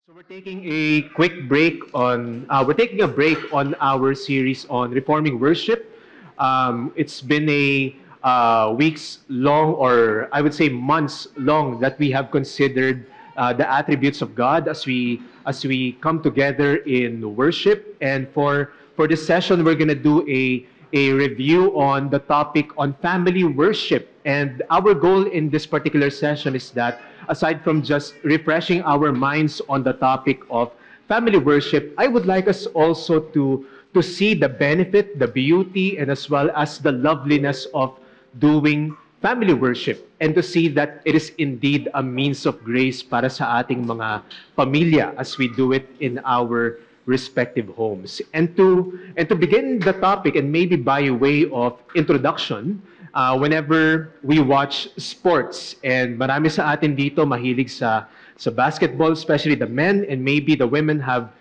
So we're taking a quick break on we're taking a break on our series on reforming worship. It's been a weeks long, or I would say months long, that we have considered the attributes of God as we come together in worship. And for this session, we're gonna do a review on the topic on family worship. And our goal in this particular session is that aside from just refreshing our minds on the topic of family worship, I would like us also to see the benefit, the beauty, and as well as the loveliness of doing family worship, and to see that it is indeed a means of grace para sa ating mga pamilya as we do it in our respective homes. And to begin the topic, and maybe by way of introduction, whenever we watch sports, and marami sa atin dito mahilig sa basketball, especially the men, and maybe the women have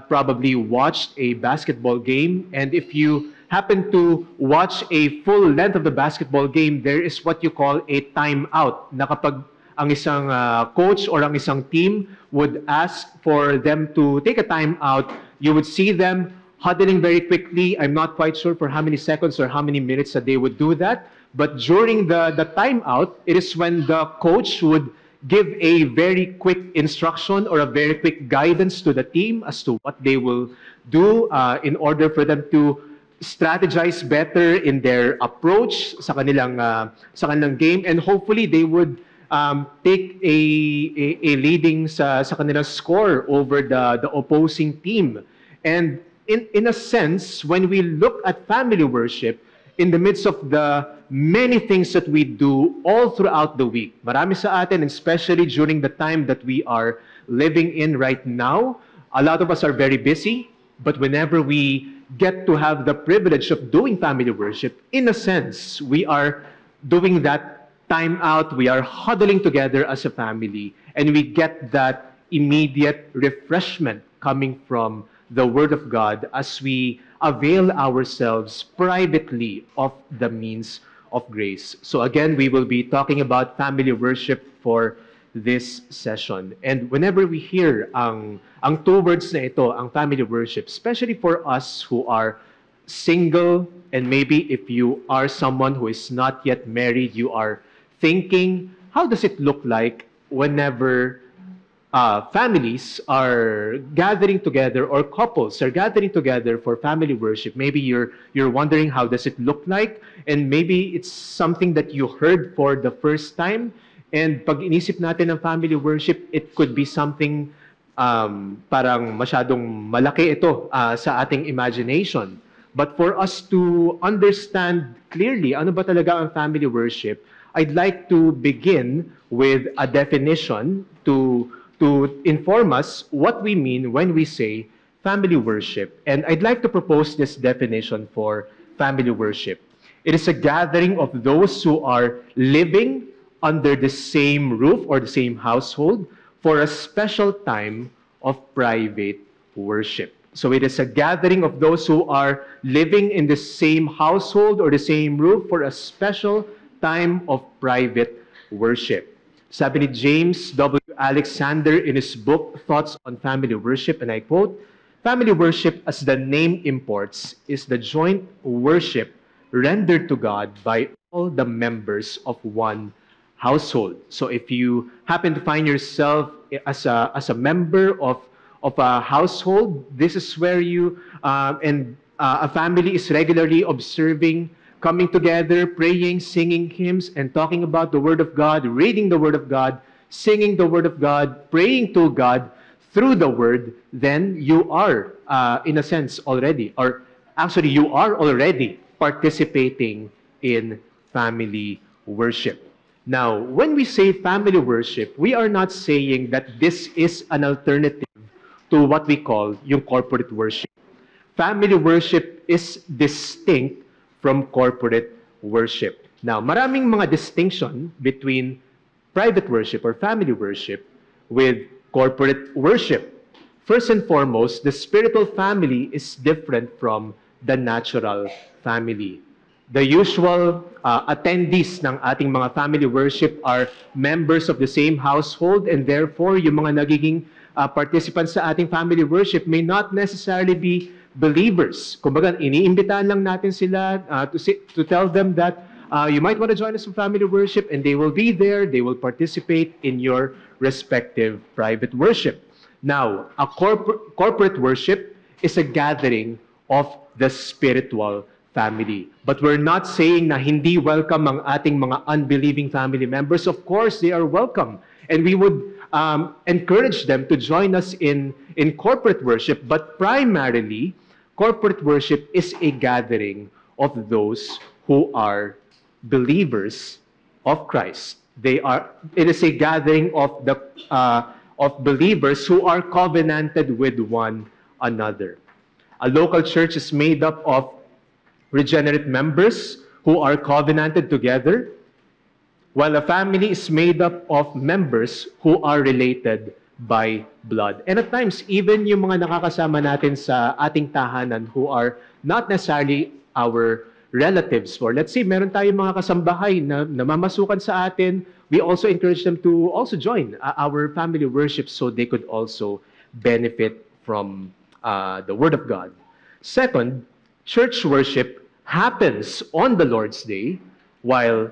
probably watched a basketball game. And if you happen to watch a full length of the basketball game, there is what you call a timeout, na kapag ang isang coach or ang isang team would ask for them to take a timeout, you would see them huddling very quickly. I'm not quite sure for how many seconds or how many minutes that they would do that. But during the timeout, it is when the coach would give a very quick instruction or a very quick guidance to the team as to what they will do in order for them to strategize better in their approach sa kanilang game, and hopefully they would take a leading sa kanilang score over the opposing team. And in a sense, when we look at family worship, in the midst of the many things that we do all throughout the week, marami sa atin, especially during the time that we are living in right now, a lot of us are very busy, but whenever we get to have the privilege of doing family worship, in a sense, we are doing that time out, we are huddling together as a family, and we get that immediate refreshment coming from the Word of God as we avail ourselves privately of the means of grace. So again, we will be talking about family worship for this session. And whenever we hear ang two words na ito, ang family worship, especially for us who are single, and maybe if you are someone who is not yet married, you are thinking, how does it look like whenever families are gathering together, or couples are gathering together for family worship? Maybe you're wondering, how does it look like? And maybe it's something that you heard for the first time. And pag inisip natin ng family worship, it could be something parang masyadong malaki ito sa ating imagination. But for us to understand clearly ano ba talaga ang family worship, I'd like to begin with a definition to inform us what we mean when we say family worship. And I'd like to propose this definition for family worship. It is a gathering of those who are living under the same roof or the same household for a special time of private worship. So it is a gathering of those who are living in the same household or the same roof for a special time of private worship. Sabi ni James W. Alexander in his book, Thoughts on Family Worship, and I quote, "Family worship, as the name imports, is the joint worship rendered to God by all the members of one household." So if you happen to find yourself as a member of a household, this is where you and a family is regularly observing, coming together, praying, singing hymns, and talking about the Word of God, reading the Word of God, singing the Word of God, praying to God through the Word, then you are, in a sense, already, or actually you are already participating in family worship. Now, when we say family worship, we are not saying that this is an alternative to what we call yung corporate worship. Family worship is distinct from corporate worship. Now, maraming mga distinction between private worship or family worship with corporate worship. First and foremost, the spiritual family is different from the natural family. The usual attendees ng ating mga family worship are members of the same household, and therefore yung mga nagiging participants sa ating family worship may not necessarily be believers. Kumbaga, iniimbitahan lang natin sila to tell them that you might want to join us in family worship, and they will be there, they will participate in your respective private worship. Now, a corporate worship is a gathering of the spiritual family. But we're not saying na hindi welcome ang ating mga unbelieving family members. Of course, they are welcome. And we would encourage them to join us in corporate worship. But primarily, corporate worship is a gathering of those who are believers of Christ. It is a gathering of believers who are covenanted with one another. A local church is made up of regenerate members who are covenanted together, while a family is made up of members who are related by blood. And at times, even yung mga nakakasama natin sa ating tahanan who are not necessarily our relatives, or let's say meron tayong mga kasambahay na namamasukan sa atin, we also encourage them to also join our family worship so they could also benefit from the Word of God. Second, church worship happens on the Lord's Day, while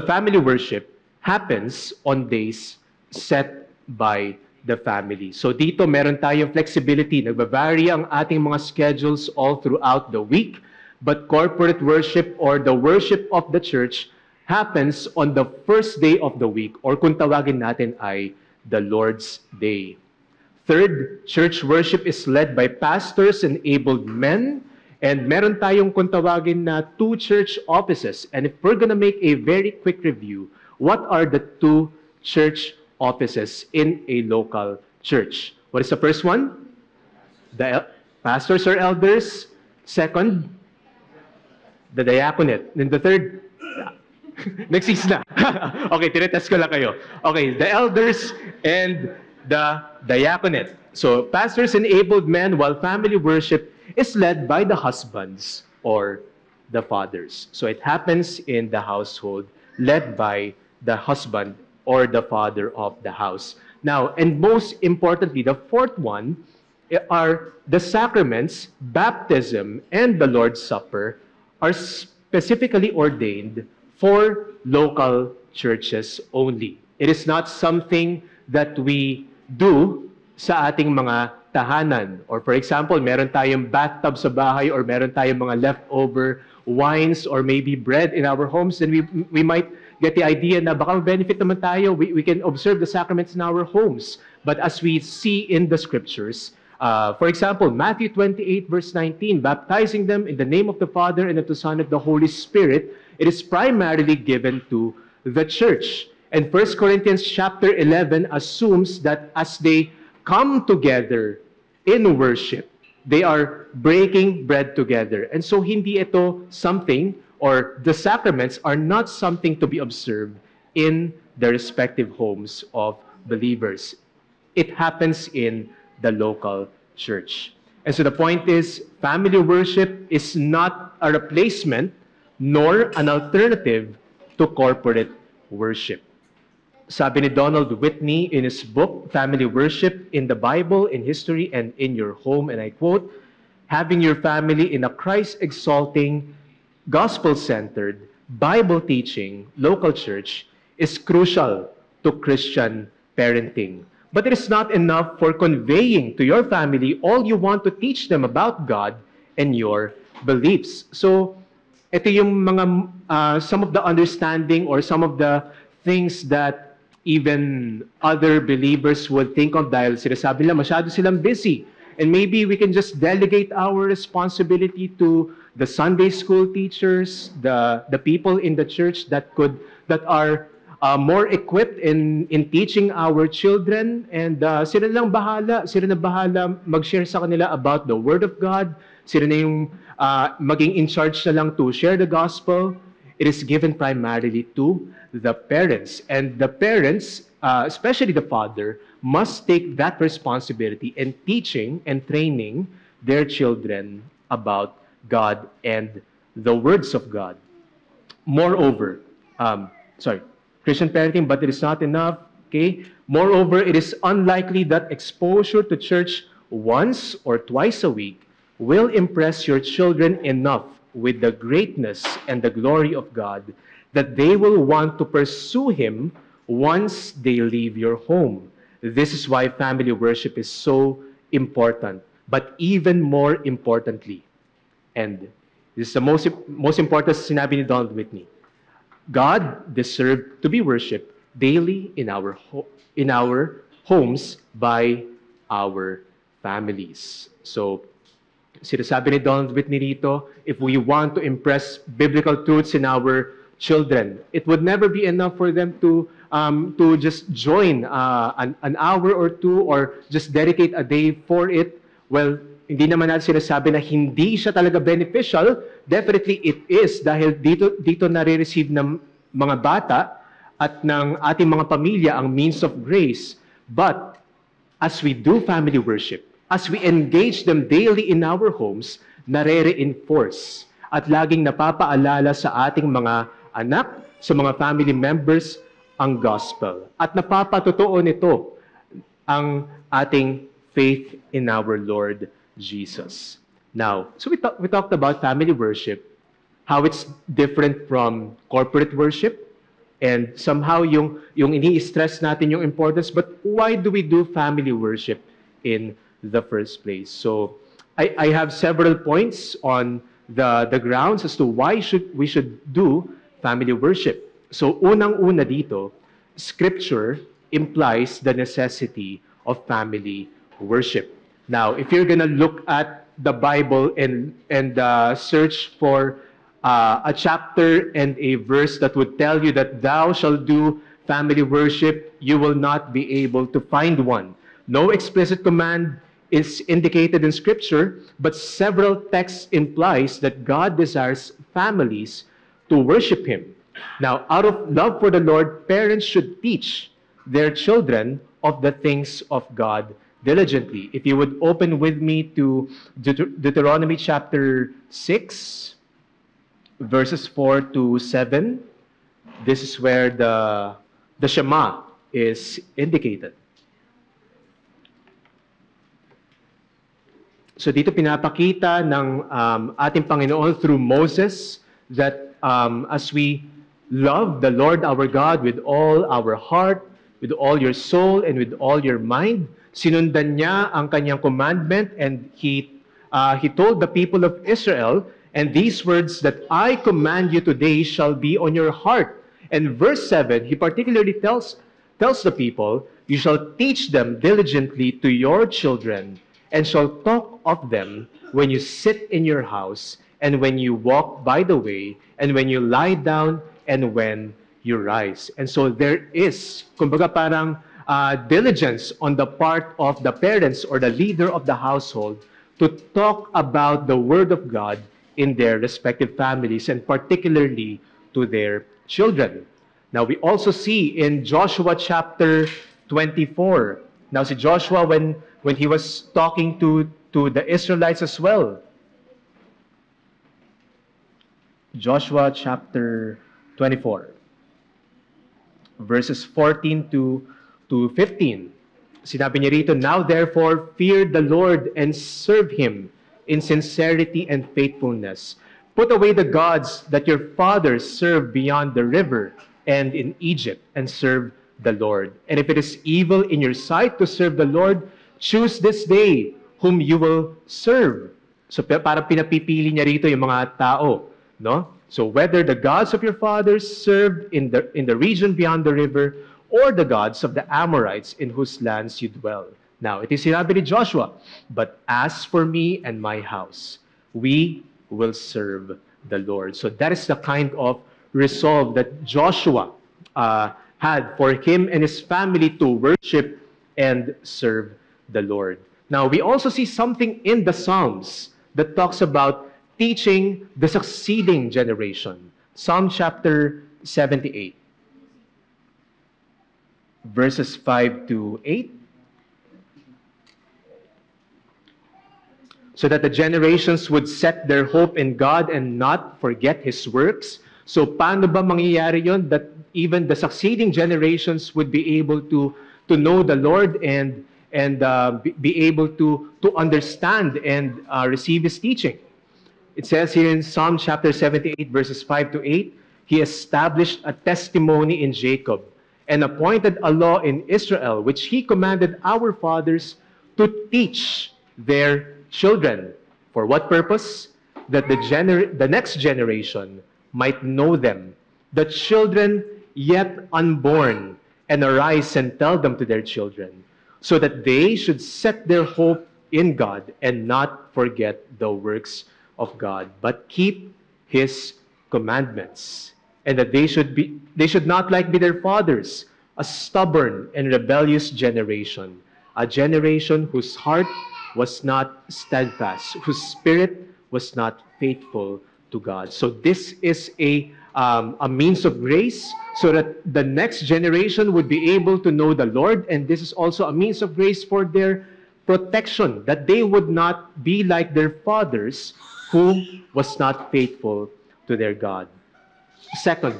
family worship happens on days set by the family. So dito meron tayong flexibility. Nagba-vary ang ating mga schedules all throughout the week, but corporate worship or the worship of the church happens on the first day of the week, or kung tawagin natin ay the Lord's Day. Third, church worship is led by pastors and able men. And meron tayong kung tawagin na 2 church offices. And if we're gonna make a very quick review, what are the 2 church offices in a local church? What is the first one? The pastors or elders. Second, the diaconate. And the third, nagsis na. Okay, tinetest ko lang kayo. Okay, the elders and the diaconate. So, pastors and able men, while family worship is led by the husbands or the fathers. So it happens in the household, led by the husband or the father of the house. Now, and most importantly, the fourth one are the sacraments, baptism, and the Lord's Supper are specifically ordained for local churches only. It is not something that we do sa ating mga tahanan. Or for example, meron tayong bathtub sa bahay, or meron tayong mga leftover wines or maybe bread in our homes, then we might get the idea na baka benefit naman tayo, we can observe the sacraments in our homes. But as we see in the scriptures, for example, Matthew 28 verse 19, baptizing them in the name of the Father and of the Son and of the Holy Spirit, it is primarily given to the church. And 1 Corinthians chapter 11 assumes that as they come together in worship, they are breaking bread together. And so hindi ito something, or the sacraments are not something to be observed in the respective homes of believers. It happens in the local church. And so the point is, family worship is not a replacement nor an alternative to corporate worship. Sabi ni Donald Whitney in his book, Family Worship in the Bible, in History, and in Your Home, and I quote, having your family in a Christ-exalting, gospel-centered, Bible-teaching local church is crucial to Christian parenting. But it is not enough for conveying to your family all you want to teach them about God and your beliefs. So, ito yung mga, some of the understanding or some of the things that even other believers would think of dahil sinasabi nila masyado silang busy. And maybe we can just delegate our responsibility to the Sunday school teachers, the people in the church that are more equipped in teaching our children, and sila na bahala mag-share sa kanila about the Word of God. Sila na yung maging in charge na lang to share the gospel. It is given primarily to the parents. And the parents, especially the father, must take that responsibility in teaching and training their children about God and the words of God. Moreover, Christian parenting, but it is not enough. Okay? Moreover, it is unlikely that exposure to church once or twice a week will impress your children enough with the greatness and the glory of God that they will want to pursue Him once they leave your home. This is why family worship is so important. But even more importantly, and this is the most important sinabi ni Donald Whitney, God deserved to be worshipped daily in our homes by our families. So, sinasabi ni Donald Whitney dito, if we want to impress biblical truths in our children, it would never be enough for them to just join an hour or two or just dedicate a day for it. Well, hindi naman natin sinasabi na hindi siya talaga beneficial. Definitely it is dahil dito nare-receive ng mga bata at ng ating mga pamilya ang means of grace. But as we do family worship, as we engage them daily in our homes, nare-reinforce at laging napapaalala sa ating mga anak, sa mga family members, ang gospel. At napapatotoo nito ang ating faith in our Lord Jesus. Now, so we talked about family worship, how it's different from corporate worship, and somehow yung ini-stress natin yung importance, but why do we do family worship in the first place? So I have several points on the grounds as to why we should do family worship. So unang-una dito, Scripture implies the necessity of family worship. Now, if you're gonna look at the Bible and search for a chapter and a verse that would tell you that thou shalt do family worship, you will not be able to find one. No explicit command is indicated in Scripture, but several texts implies that God desires families to worship Him. Now, out of love for the Lord, parents should teach their children of the things of God diligently. If you would open with me to Deuteronomy chapter 6, verses 4 to 7, this is where the Shema is indicated. So dito pinapakita ng ating Panginoon through Moses that as we love the Lord our God with all our heart, with all your soul, and with all your mind, sinundan niya ang kanyang commandment, and he told the people of Israel, and these words that I command you today shall be on your heart. And verse 7, he particularly tells the people, you shall teach them diligently to your children, and shall talk of them when you sit in your house, and when you walk by the way, and when you lie down, and when you rise. And so there is, kumbaga parang diligence on the part of the parents or the leader of the household to talk about the Word of God in their respective families, and particularly to their children. Now, we also see in Joshua chapter 24. Now, si Joshua, when he was talking to the Israelites as well, Joshua chapter 24, verses 14 to 15. Sinabi niya rito, now therefore fear the Lord and serve Him in sincerity and faithfulness. Put away the gods that your fathers served beyond the river and in Egypt, and serve the Lord. And if it is evil in your sight to serve the Lord, choose this day whom you will serve. So parang pinapipili niya rito yung mga tao, no? So whether the gods of your fathers served in the region beyond the river, or the gods of the Amorites in whose lands you dwell. Now, it is sinabi ni Joshua, but as for me and my house, we will serve the Lord. So that is the kind of resolve that Joshua had for him and his family to worship and serve the Lord. Now, we also see something in the Psalms that talks about teaching the succeeding generation. Psalm chapter 78, verses 5 to 8. So that the generations would set their hope in God and not forget His works, So paano ba mangyayari yon that even the succeeding generations would be able to know the Lord and be able to understand and receive His teaching? It says here in Psalm chapter 78, verses 5 to 8, He established a testimony in Jacob and appointed a law in Israel, which He commanded our fathers to teach their children. For what purpose? That the next generation might know them, the children yet unborn, and arise and tell them to their children, so that they should set their hope in God and not forget the works of God, but keep His commandments. And that they should not like be their fathers, a stubborn and rebellious generation, a generation whose heart was not steadfast, whose spirit was not faithful to God. So this is a means of grace so that the next generation would be able to know the Lord, and this is also a means of grace for their protection, that they would not be like their fathers who was not faithful to their God. Second,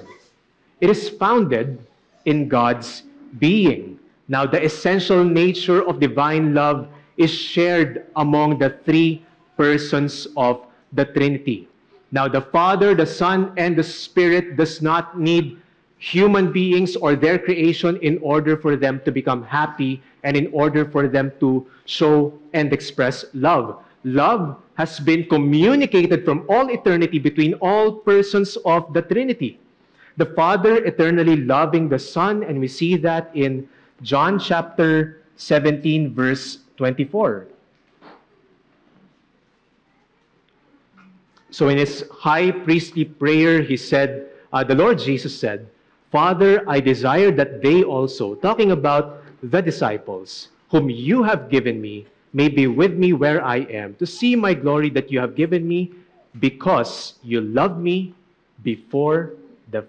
it is founded in God's being. Now, the essential nature of divine love is shared among the three persons of the Trinity. Now, the Father, the Son, and the Spirit does not need human beings or their creation in order for them to become happy and in order for them to show and express love. Love has been communicated from all eternity between all persons of the Trinity. The Father eternally loving the Son, and we see that in John chapter 17, verse 24. So in his high priestly prayer, he said, the Lord Jesus said, Father, I desire that they also, talking about the disciples, whom you have given me, may be with me where I am, to see my glory that you have given me, because you loved me before the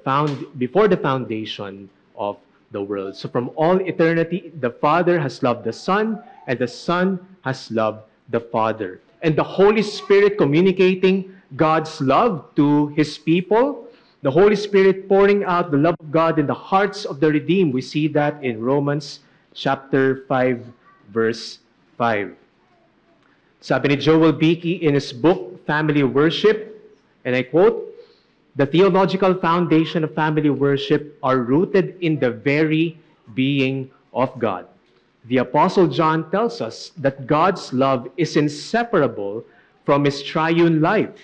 foundation of the world. So from all eternity, the Father has loved the Son, and the Son has loved the Father. And the Holy Spirit communicating God's love to His people, the Holy Spirit pouring out the love of God in the hearts of the redeemed. We see that in Romans chapter 5, verse 5. Sabi ni Joel Beakey in his book, Family Worship, and I quote, the theological foundation of family worship are rooted in the very being of God. The Apostle John tells us that God's love is inseparable from His triune life.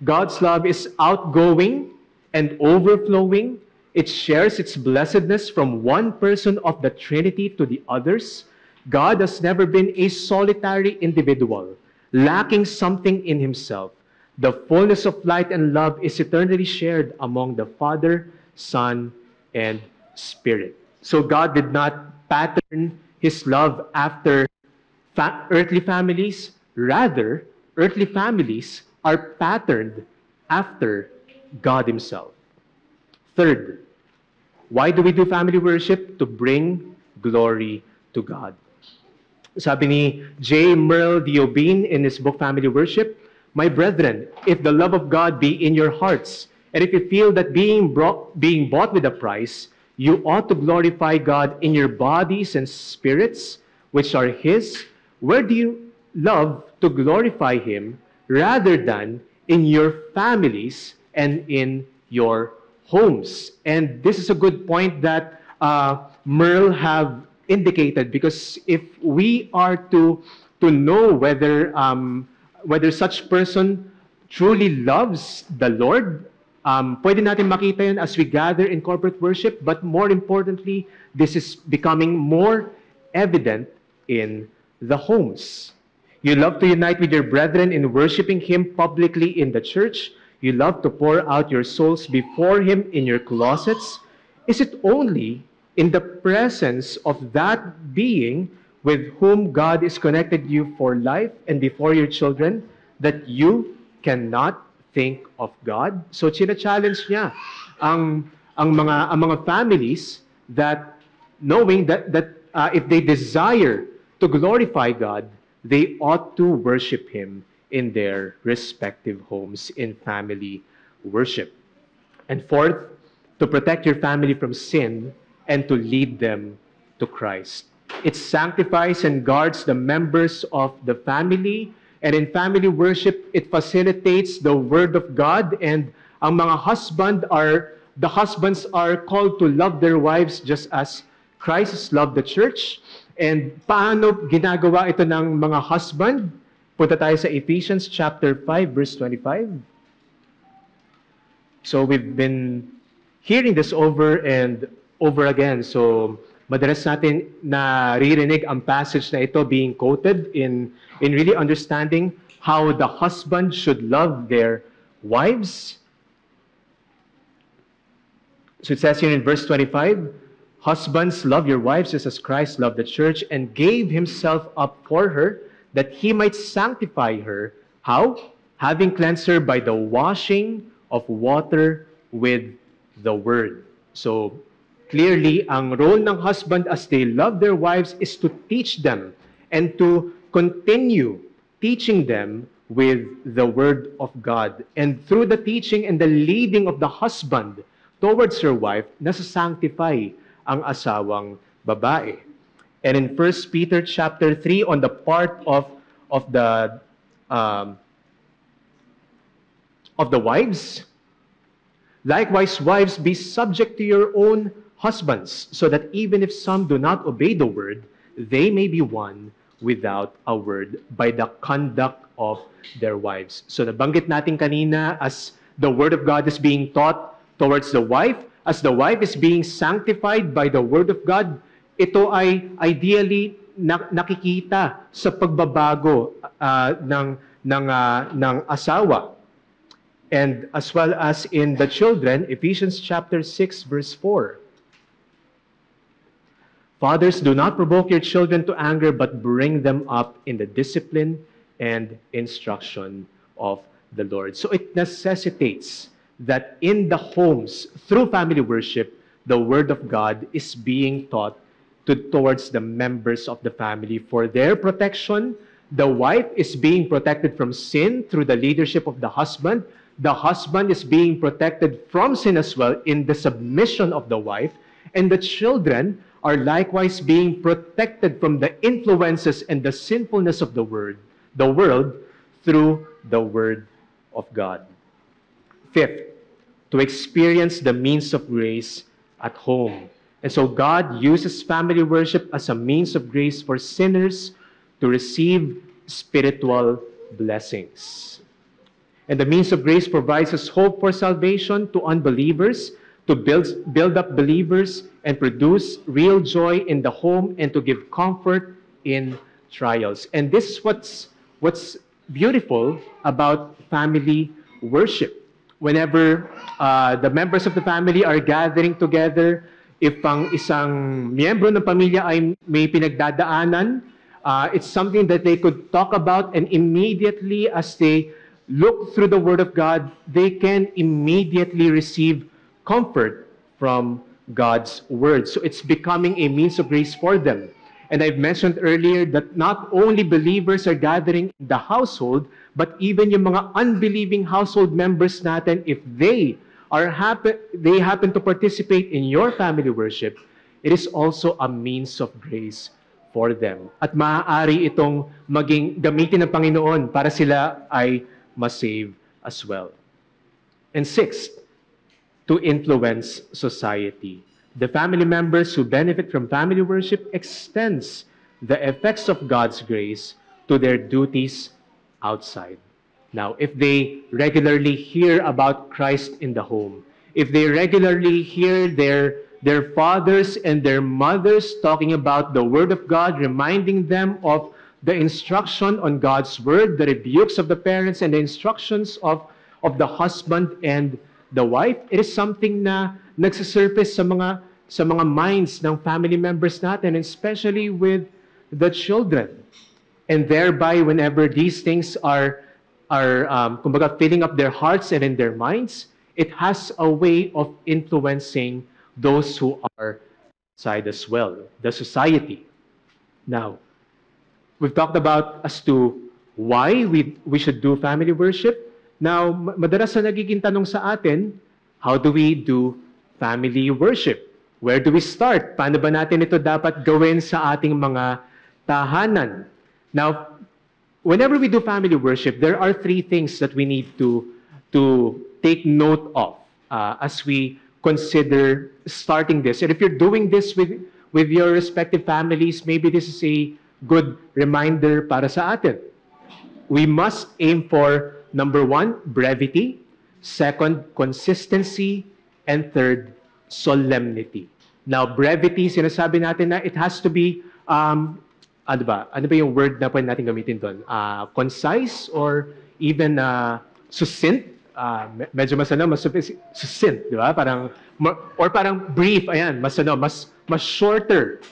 God's love is outgoing and overflowing. It shares its blessedness from one person of the Trinity to the others. God has never been a solitary individual, lacking something in Himself. The fullness of light and love is eternally shared among the Father, Son, and Spirit. So God did not pattern His love after earthly families. Rather, earthly families are patterned after God Himself. Third, why do we do family worship? To bring glory to God. Sabi ni J. Merle Diobin in his book Family Worship, my brethren, if the love of God be in your hearts, and if you feel that being bought with a price, you ought to glorify God in your bodies and spirits, which are His. Where do you love to glorify Him rather than in your families and in your homes? And this is a good point that Merle have indicated, because if we are to know whether such person truly loves the Lord, pwede natin makita yun as we gather in corporate worship, but more importantly, this is becoming more evident in the homes. You love to unite with your brethren in worshiping Him publicly in the church. You love to pour out your souls before Him in your closets. Is it only in the presence of that being with whom God is connected you for life and before your children that you cannot think of God? So china-challenge niya ang mga families that knowing that if they desire to glorify God, they ought to worship Him in their respective homes in family worship. And fourth, to protect your family from sin and to lead them to Christ. It sanctifies and guards the members of the family, and in family worship, it facilitates the Word of God, and ang mga the husbands are called to love their wives just as Christ has loved the church. And paano ginagawa ito ng mga husband? Punta tayo sa Ephesians chapter 5, verse 25. So we've been hearing this over and over again. So madalas natin naririnig ang passage na ito being quoted in really understanding how the husband should love their wives. So it says here in verse 25, husbands, love your wives just as Christ loved the church and gave himself up for her, that he might sanctify her. How? Having cleansed her by the washing of water with the word. So, clearly, ang role ng husband as they love their wives is to teach them and to continue teaching them with the word of God. And through the teaching and the leading of the husband towards her wife, nasasanctify ang asawang babae. And in 1 Peter chapter 3, on the part of the wives, likewise, wives, be subject to your own husbands, so that even if some do not obey the word, they may be won without a word by the conduct of their wives. So nabanggit natin kanina, as the word of God is being taught towards the wife, as the wife is being sanctified by the word of God, ito ay ideally nakikita sa pagbabago ng asawa. And as well as in the children, Ephesians chapter 6, verse 4. Fathers, do not provoke your children to anger, but bring them up in the discipline and instruction of the Lord. So it necessitates that in the homes, through family worship, the Word of God is being taught towards the members of the family for their protection. The wife is being protected from sin through the leadership of the husband. The husband is being protected from sin as well in the submission of the wife. And the children are likewise being protected from the influences and the sinfulness of the world through the Word of God. Fifth, to experience the means of grace at home. And so God uses family worship as a means of grace for sinners to receive spiritual blessings. And the means of grace provides us hope for salvation to unbelievers, to build up believers, and produce real joy in the home, and to give comfort in trials. And this is what's beautiful about family worship. Whenever the members of the family are gathering together, if ang isang miyembro ng pamilya ay may pinagdadaanan, it's something that they could talk about, and immediately as they look through the Word of God, they can immediately receive comfort from God's Word. So it's becoming a means of grace for them. And I've mentioned earlier that not only believers are gathering in the household, but even yung mga unbelieving household members natin, if they happen to participate in your family worship, it is also a means of grace for them. At maaari itong gamitin ng Panginoon para sila ay masave as well. And sixth, to influence society. The family members who benefit from family worship extends the effects of God's grace to their duties outside. Now, if they regularly hear about Christ in the home, if they regularly hear their fathers and their mothers talking about the Word of God, reminding them of the instruction on God's Word, the rebukes of the parents, and the instructions of the husband and the wife, it is something na nagsisurface sa mga minds ng family members natin, especially with the children. And thereby, whenever these things are kumbaga, filling up their hearts and in their minds, it has a way of influencing those who are outside as well, the society. Now, we've talked about as to why we should do family worship. Now, madalas na nagiging tanong sa atin, How do we do family worship? Where do we start? Paano ba natin ito dapat gawin sa ating mga tahanan? Now, whenever we do family worship, there are three things that we need to take note of as we consider starting this. And if you're doing this with your respective families, maybe this is a good reminder para sa atin. We must aim for, number one, brevity, second, consistency, and third, solemnity. Now, brevity, sinasabi natin na it has to be, ano ba? Ano ba yung word na pwede natin gamitin doon? Concise or even succinct? Medyo mas succinct, di ba? Parang, or parang brief, ayan, mas shorter.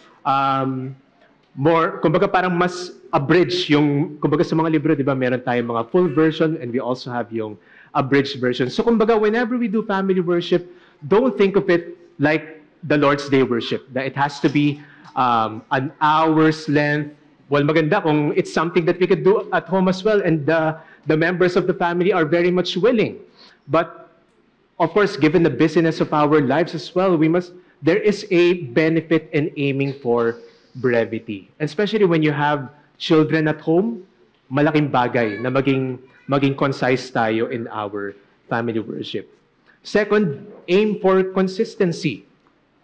More, kumbaga parang mas abridged yung, kumbaga sa mga libro, di ba, meron tayong mga full version and we also have yung abridged version. So kumbaga, whenever we do family worship, don't think of it like the Lord's Day worship. That it has to be an hour's length. Well, maganda kung it's something that we could do at home as well and the members of the family are very much willing. But of course, given the busyness of our lives as well, there is a benefit in aiming for brevity. Especially when you have children at home, malaking bagay na maging concise tayo in our family worship. Second, aim for consistency.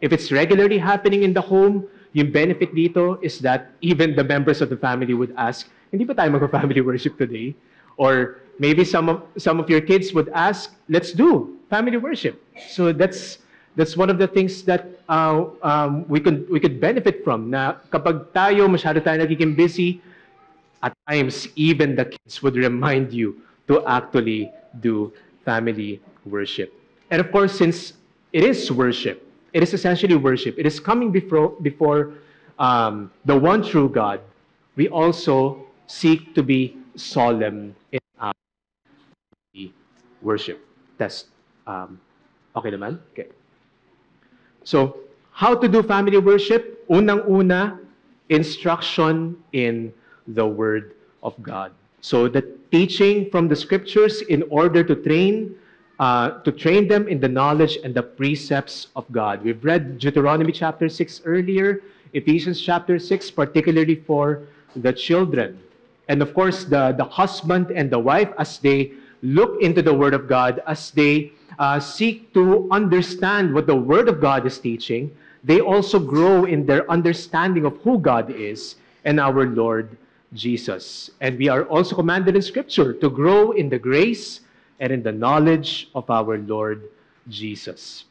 If it's regularly happening in the home, yung benefit dito is that even the members of the family would ask, hindi ba tayo mag-family worship today? Or maybe some of your kids would ask, let's do family worship. So that's one of the things that we could benefit from. Na kapag tayo masyado tayo nagiging busy, at times even the kids would remind you to actually do family worship. And of course, since it is worship, it is essentially worship. It is coming before the one true God. We also seek to be solemn in our worship. Test. Okay naman? Okay. So, how to do family worship? Unang-una, instruction in the Word of God. So, the teaching from the Scriptures in order to train them in the knowledge and the precepts of God. We've read Deuteronomy chapter 6 earlier, Ephesians chapter 6, particularly for the children. And of course, the husband and the wife, as they look into the Word of God, as they seek to understand what the Word of God is teaching, they also grow in their understanding of who God is and our Lord Jesus. And we are also commanded in Scripture to grow in the grace and in the knowledge of our Lord Jesus.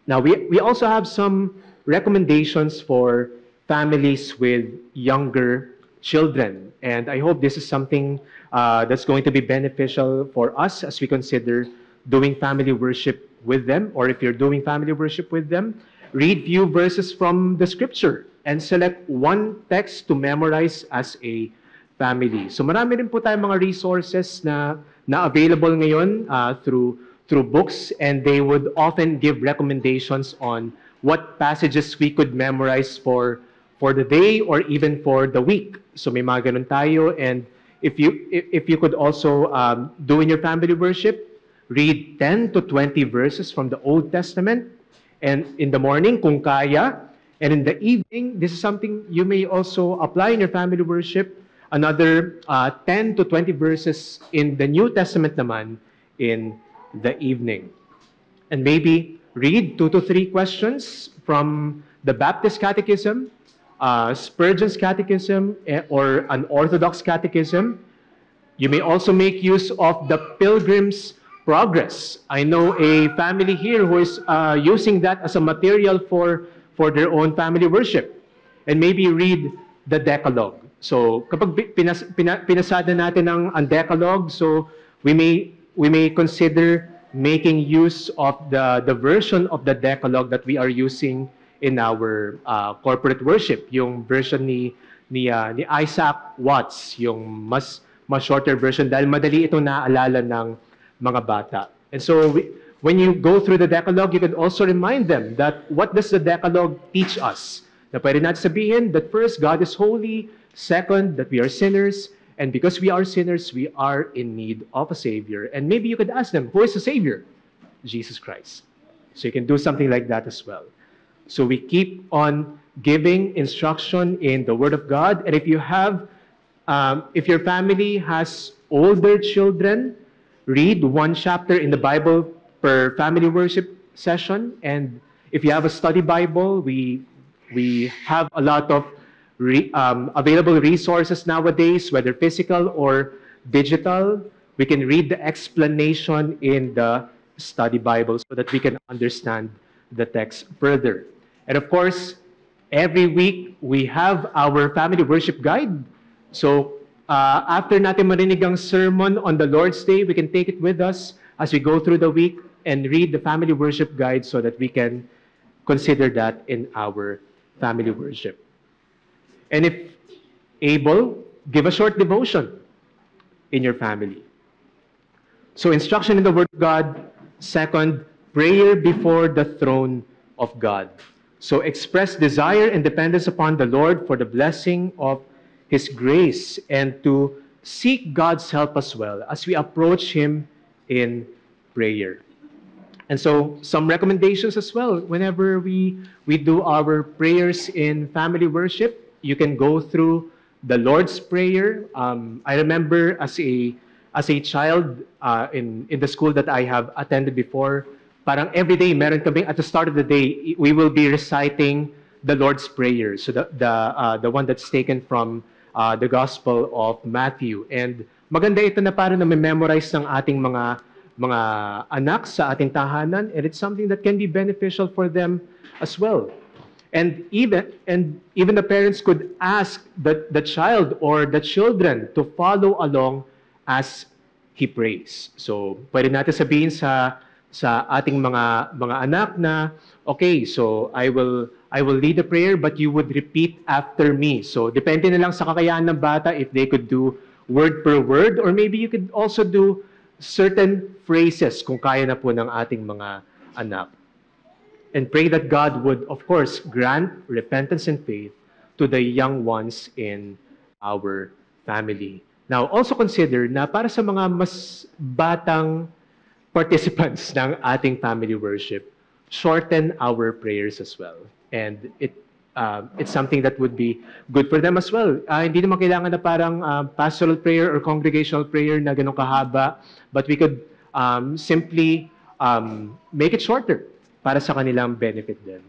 Now, we also have some recommendations for families with younger children. And I hope this is something that's going to be beneficial for us as we consider doing family worship with them, or if you're doing family worship with them, read few verses from the Scripture and select one text to memorize as a family. So marami rin po tayong mga resources na available ngayon through books, and they would often give recommendations on what passages we could memorize for the day or even for the week. So may mga ganun tayo, and if you could also do in your family worship, read 10 to 20 verses from the Old Testament, and in the morning, kung kaya, and in the evening, this is something you may also apply in your family worship, another 10 to 20 verses in the New Testament naman in the evening. And maybe read 2 to 3 questions from the Baptist Catechism, Spurgeon's Catechism, or an Orthodox Catechism. You may also make use of the Pilgrim's Progress. I know a family here who is using that as a material for their own family worship. And maybe read the Decalogue. So kapag pinasada natin ang Decalogue, so we may consider making use of the version of the Decalogue that we are using in our corporate worship, yung version ni Isaac Watts, yung mas shorter version dahil madali itong naaalala ng mga bata. And so when you go through the Decalogue, you can also remind them that what does the Decalogue teach us? Na pwede natin sabihin that first, God is holy. Second, that we are sinners. And because we are sinners, we are in need of a Savior. And maybe you could ask them, who is the Savior? Jesus Christ. So you can do something like that as well. So we keep on giving instruction in the Word of God. And if your family has older children, read one chapter in the Bible per family worship session. And if you have a study Bible, we have a lot of available resources nowadays, whether physical or digital. We can read the explanation in the study Bible so that we can understand the text further. And of course, every week we have our family worship guide. So after natin marinig ang sermon on the Lord's Day, we can take it with us as we go through the week and read the family worship guide so that we can consider that in our family worship. And if able, give a short devotion in your family. So instruction in the Word of God. Second, prayer before the throne of God. So express desire and dependence upon the Lord for the blessing of His grace and to seek God's help as well as we approach Him in prayer. And so some recommendations as well. Whenever we do our prayers in family worship, you can go through the Lord's Prayer. I remember as a child in the school that I have attended before, parang every day meron kami at the start of the day we will be reciting the Lord's Prayer. So the one that's taken from the Gospel of Matthew. And maganda ito na parang na-memorize ng ating mga anak sa ating tahanan, and it's something that can be beneficial for them as well. And even the parents could ask the child or the children to follow along as he prays. So pwede natin sabihin sa ating mga anak na, okay, so I will lead a prayer but you would repeat after me. So depende na lang sa kakayahan ng bata if they could do word per word, or maybe you could also do certain phrases kung kaya na po ng ating mga anak. And pray that God would, of course, grant repentance and faith to the young ones in our family. Now, also consider na para sa mga mas batang participants ng ating family worship, shorten our prayers as well. And it's something that would be good for them as well. Hindi naman kailangan na parang pastoral prayer or congregational prayer na ganun kahaba, but we could simply make it shorter para sa kanilang benefit din.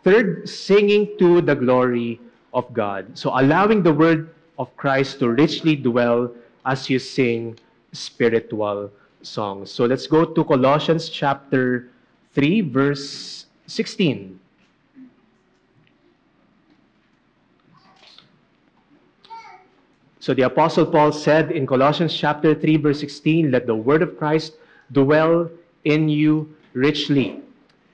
Third, singing to the glory of God. So allowing the word of Christ to richly dwell as you sing spiritual songs. So let's go to Colossians chapter 3, verse 16. So the Apostle Paul said in Colossians chapter 3, verse 16, let the word of Christ dwell in you richly,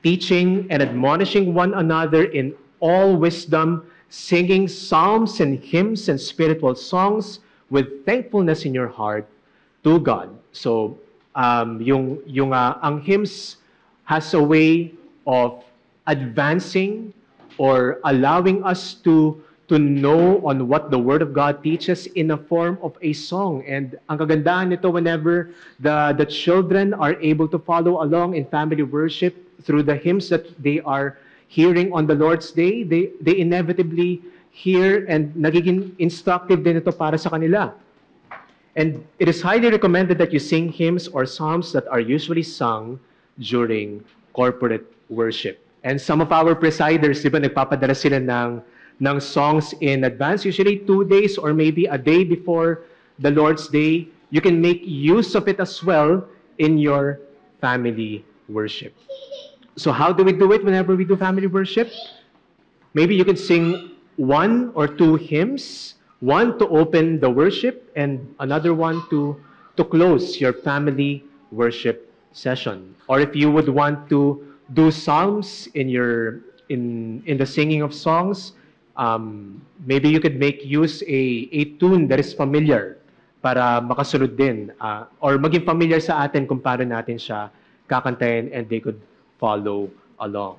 teaching and admonishing one another in all wisdom, singing psalms and hymns and spiritual songs with thankfulness in your heart to God. So ang hymns has a way of advancing or allowing us to know on what the Word of God teaches in a form of a song. And ang kagandahan nito, whenever the children are able to follow along in family worship through the hymns that they are hearing on the Lord's Day, they inevitably hear and nagiging instructive din ito para sa kanila. And it is highly recommended that you sing hymns or psalms that are usually sung during corporate worship. And some of our presiders, di ba, nagpapadala sila ng songs in advance, usually 2 days or maybe a day before the Lord's Day. You can make use of it as well in your family worship. So how do we do it whenever we do family worship? Maybe you can sing 1 or 2 hymns, one to open the worship and another one to close your family worship session. Or if you would want to do psalms in the singing of songs, maybe you could make use a tune that is familiar para makasunod din, or maging familiar sa atin kung paano natin siya kakantayin and they could follow along.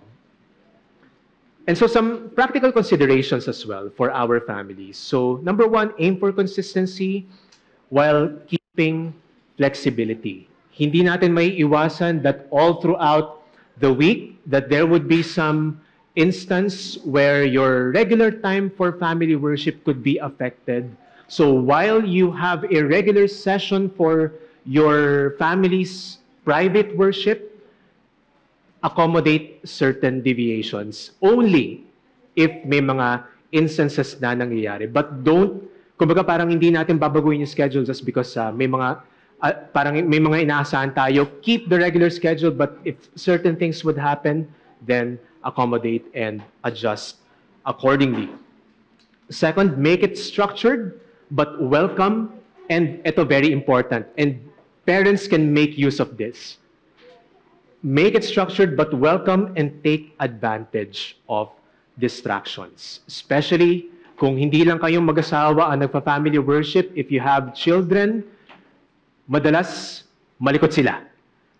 And so some practical considerations as well for our families. So number 1, aim for consistency while keeping flexibility. Hindi natin may iwasan that all throughout the week that there would be some instance where your regular time for family worship could be affected. So while you have a regular session for your family's private worship, accommodate certain deviations only if may mga instances na nangyayari. But don't, kumbaga parang hindi natin babaguhin yung schedule just because may mga, parang may mga inaasahan tayo. Keep the regular schedule, but if certain things would happen, then accommodate and adjust accordingly. Second, make it structured but welcome, and ito very important, and parents can make use of this. Make it structured but welcome and take advantage of distractions. Especially kung hindi lang kayong mag-asawa ang nagpa-family worship, if you have children, madalas malikot sila.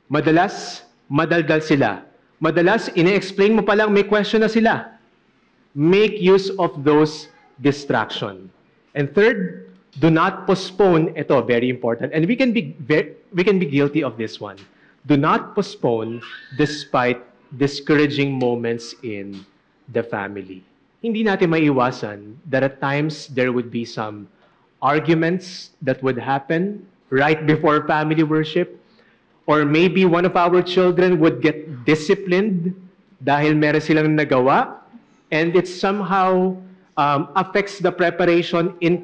Madalas madaldal sila. Madalas ine-explain mo pa lang may question na sila. Make use of those distraction. And third, do not postpone. Ito, very important. And we can be guilty of this one. Do not postpone despite discouraging moments in the family. Hindi natin maiwasan that at times there would be some arguments that would happen right before family worship. Or maybe one of our children would get disciplined dahil meron silang nagawa, and it somehow affects the preparation in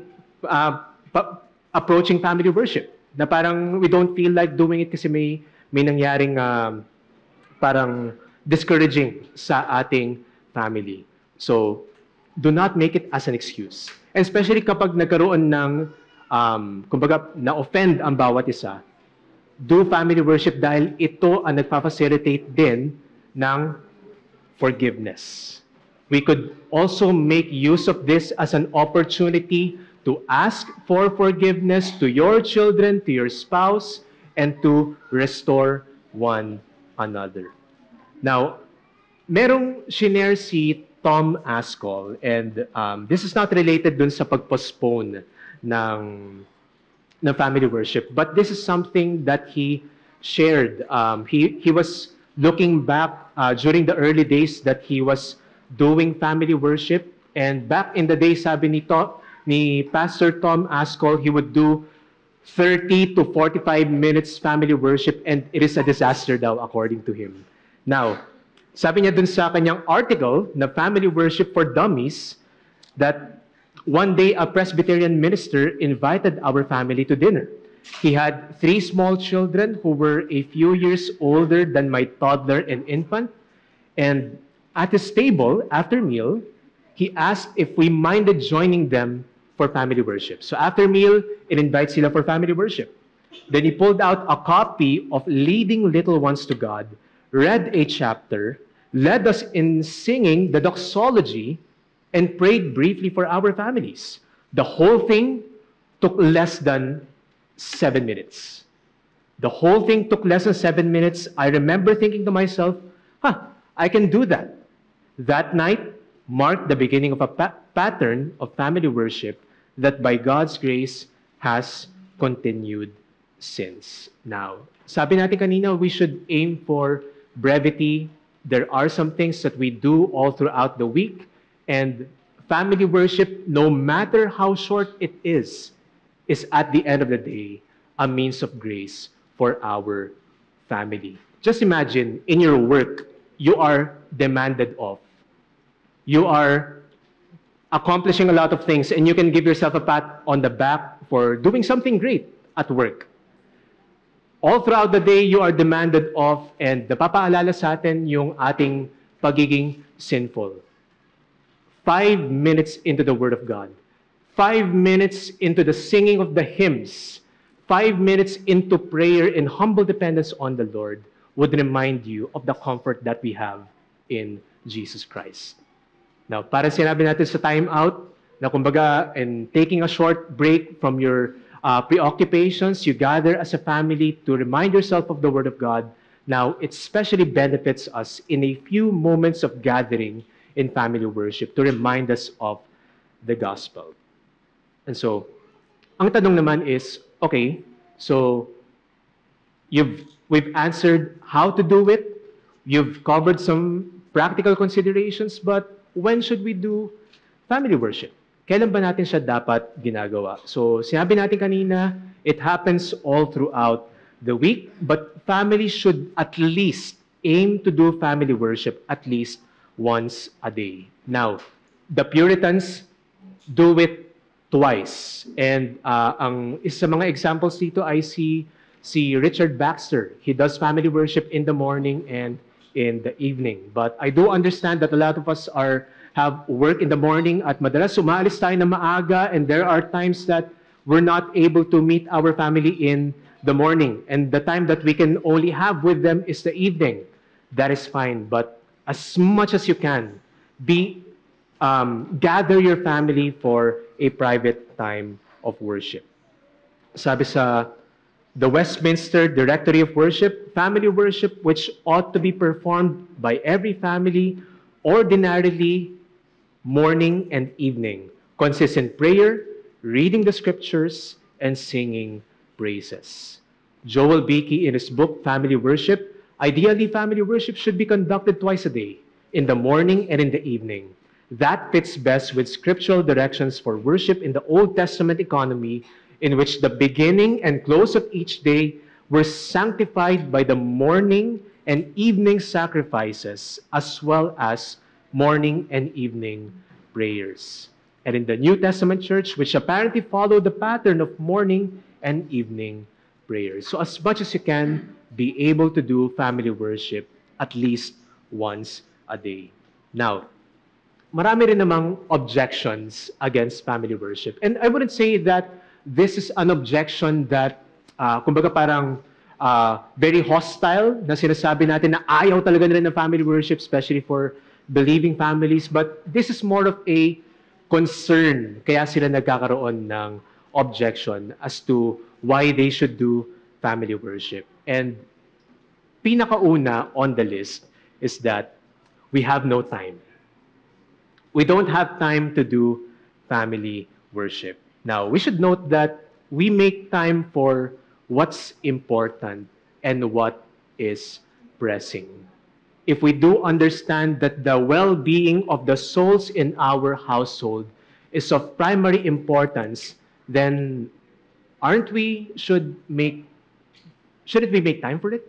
approaching family worship. Na parang we don't feel like doing it kasi may nangyaring parang discouraging sa ating family. So, do not make it as an excuse. And especially kapag nagkaroon ng, kumbaga, na-offend ang bawat isa, do family worship dahil ito ang nagpa-facilitate din ng forgiveness. We could also make use of this as an opportunity to ask for forgiveness to your children, to your spouse, and to restore one another. Now, merong shinare si Tom Ascol, and this is not related dun sa pag-postpone ng family worship, but this is something that he shared. He was looking back during the early days that he was doing family worship, and back in the day, sabi ni Pastor Tom Ascol, he would do 30 to 45 minutes family worship, and it is a disaster daw according to him. Now, sabi niya dun sa kanyang article na Family Worship for Dummies, that one day a Presbyterian minister invited our family to dinner. He had 3 small children who were a few years older than my toddler and infant, and at his table, after meal, he asked if we minded joining them for family worship. So after meal, it invites sila for family worship. Then he pulled out a copy of Leading Little Ones to God, read a chapter, led us in singing the doxology, and prayed briefly for our families. The whole thing took less than 7 minutes. The whole thing took less than 7 minutes. I remember thinking to myself, I can do that. That night marked the beginning of a pattern of family worship that by God's grace has continued since. Now, sabi natin kanina, we should aim for brevity. There are some things that we do all throughout the week, and family worship, no matter how short it is at the end of the day, a means of grace for our family. Just imagine, in your work, you are demanded of. You are accomplishing a lot of things, and you can give yourself a pat on the back for doing something great at work. All throughout the day, you are demanded of, and napapaalala sa atin yung ating pagiging sinful. 5 minutes into the Word of God, 5 minutes into the singing of the hymns, 5 minutes into prayer and humble dependence on the Lord would remind you of the comfort that we have in Jesus Christ. Now, para sinabi natin sa time out, na kumbaga, and taking a short break from your preoccupations, you gather as a family to remind yourself of the Word of God. Now, it especially benefits us in a few moments of gathering in family worship to remind us of the gospel. And so, ang tanong naman is, okay, so We've answered how to do it. You've covered some practical considerations, but when should we do family worship? Kailan ba natin siya dapat ginagawa? So, sinabi natin kanina, it happens all throughout the week, but families should at least aim to do family worship at least once a day. Now, the Puritans do it twice. And ang isa sa mga examples dito ay si Richard Baxter. He does family worship in the morning and in the evening. But I do understand that a lot of us have work in the morning at madalas umaalis tayo na maaga, and there are times that we're not able to meet our family in the morning. And the time that we can only have with them is the evening. That is fine. But as much as you can, gather your family for a private time of worship. Sabi sa the Westminster Directory of Worship, family worship which ought to be performed by every family ordinarily morning and evening, consists in prayer, reading the scriptures, and singing praises. Joel Beakey, in his book Family Worship, ideally family worship should be conducted twice a day, in the morning and in the evening. That fits best with scriptural directions for worship in the Old Testament economy, in which the beginning and close of each day were sanctified by the morning and evening sacrifices, as well as morning and evening prayers. And in the New Testament church, which apparently followed the pattern of morning and evening prayers. So as much as you can, be able to do family worship at least once a day. Now, marami rin namang objections against family worship. And I wouldn't say that this is an objection that, kumbaga parang very hostile, na sinasabi natin na ayaw talaga nila ng family worship, especially for believing families. But this is more of a concern, kaya sila nagkakaroon ng objection as to why they should do family worship. And pinakauna on the list is that we have no time. We don't have time to do family worship. Now, we should note that we make time for what's important and what is pressing. If we do understand that the well-being of the souls in our household is of primary importance, then shouldn't we make time for it?